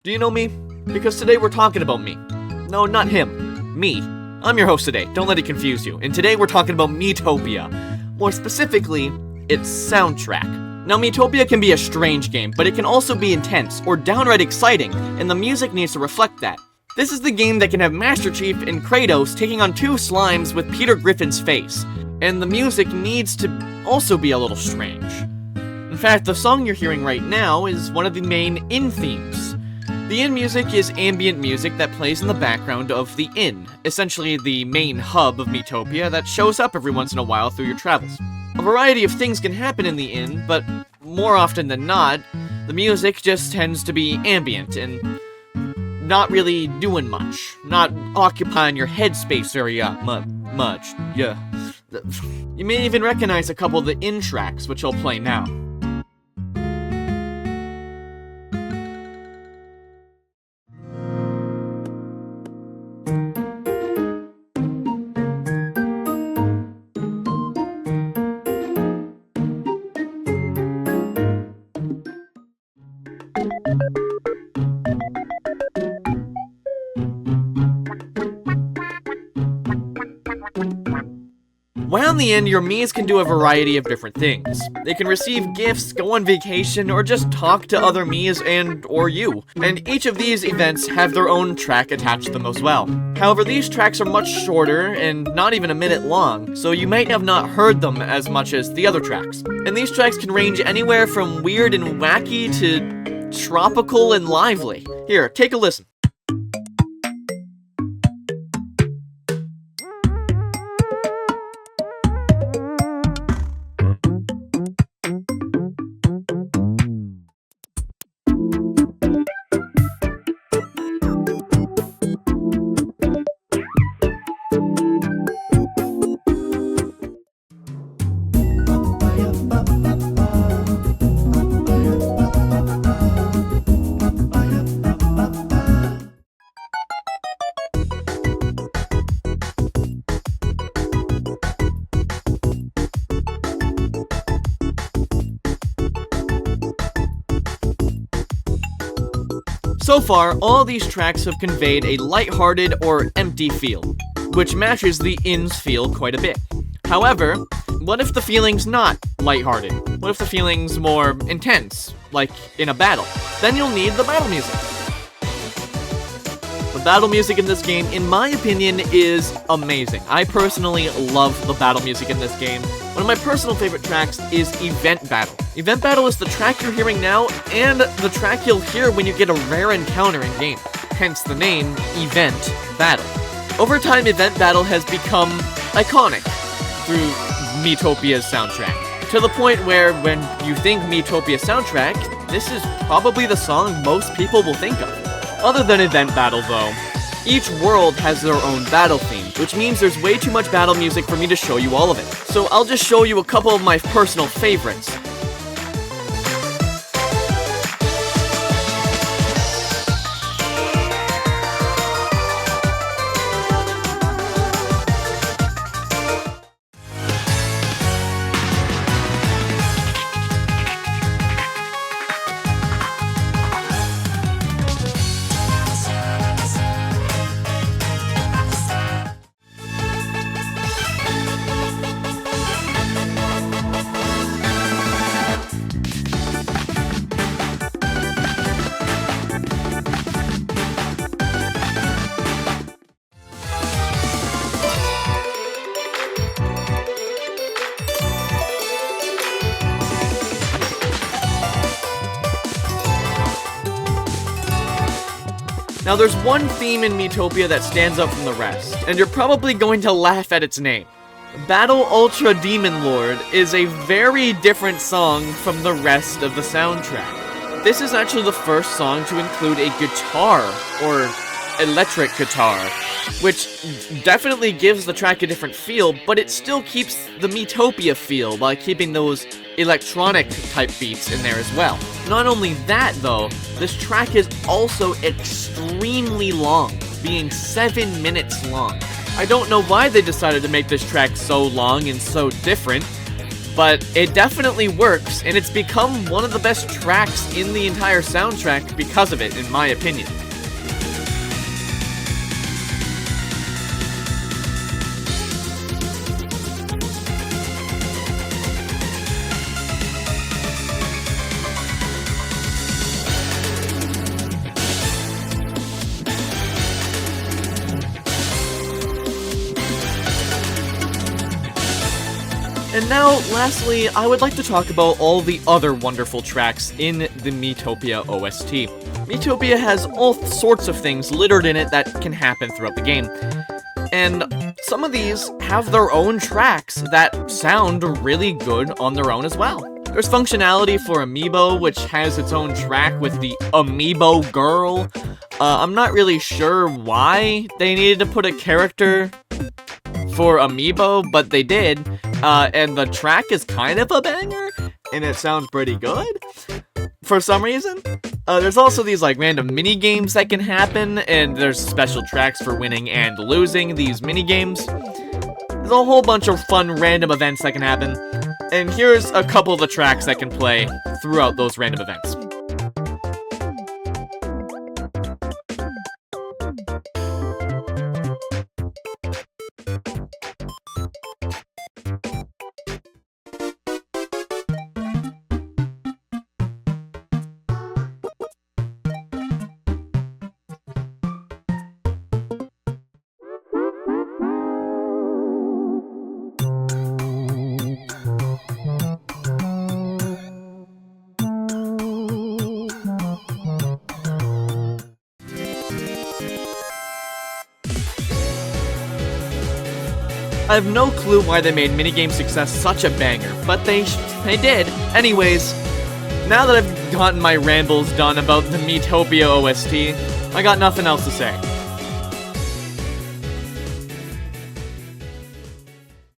Do you know me? Because today we're talking about me. No, not him. Me. I'm your host today, don't let it confuse you. And today we're talking about Miitopia. More specifically, its soundtrack. Now, Miitopia can be a strange game, but it can also be intense, or downright exciting, and the music needs to reflect that. This is the game that can have Master Chief and Kratos taking on two slimes with Peter Griffin's face. And the music needs to also be a little strange. In fact, the song you're hearing right now is one of the main inn themes. The inn music is ambient music that plays in the background of the inn, essentially the main hub of Miitopia that shows up every once in a while through your travels. A variety of things can happen in the inn, but more often than not, the music just tends to be ambient and not really doing much, not occupying your headspace very much. Yeah. You may even recognize a couple of the inn tracks, which I'll play now. While in the inn, your Miis can do a variety of different things. They can receive gifts, go on vacation, or just talk to other Miis or you. And each of these events have their own track attached to them as well. However, these tracks are much shorter and not even a minute long, so you might have not heard them as much as the other tracks. And these tracks can range anywhere from weird and wacky to tropical and lively. Here, take a listen. So far, all these tracks have conveyed a lighthearted or empty feel, which matches the inn's feel quite a bit. However, what if the feeling's not lighthearted? What if the feeling's more intense, like in a battle? Then you'll need the battle music. The battle music in this game, in my opinion, is amazing. I personally love the battle music in this game. One of my personal favorite tracks is Event Battle. Event Battle is the track you're hearing now, and the track you'll hear when you get a rare encounter in-game. Hence the name, Event Battle. Over time, Event Battle has become iconic through Miitopia's soundtrack. To the point where, when you think Miitopia soundtrack, this is probably the song most people will think of. Other than Event Battle, though, each world has their own battle theme, which means there's way too much battle music for me to show you all of it. So I'll just show you a couple of my personal favorites. Now there's one theme in Miitopia that stands out from the rest, and you're probably going to laugh at its name. Battle Ultra Demon Lord is a very different song from the rest of the soundtrack. This is actually the first song to include a guitar, or electric guitar, which definitely gives the track a different feel, but it still keeps the Miitopia feel by keeping those electronic type beats in there as well. Not only that though, this track is also extremely long, being 7 minutes long. I don't know why they decided to make this track so long and so different, but it definitely works, and it's become one of the best tracks in the entire soundtrack because of it, in my opinion. And now, lastly, I would like to talk about all the other wonderful tracks in the Miitopia OST. Miitopia has all sorts of things littered in it that can happen throughout the game. And some of these have their own tracks that sound really good on their own as well. There's functionality for Amiibo, which has its own track with the Amiibo girl. I'm not really sure why they needed to put a character for Amiibo, but they did. And the track is kind of a banger, and it sounds pretty good for some reason. There's also these like random mini games that can happen, and there's special tracks for winning and losing these mini games. There's a whole bunch of fun random events that can happen, and here's a couple of the tracks that can play throughout those random events. I have no clue why they made Minigame Success such a banger, but they did. Anyways, now that I've gotten my rambles done about the Miitopia OST, I got nothing else to say.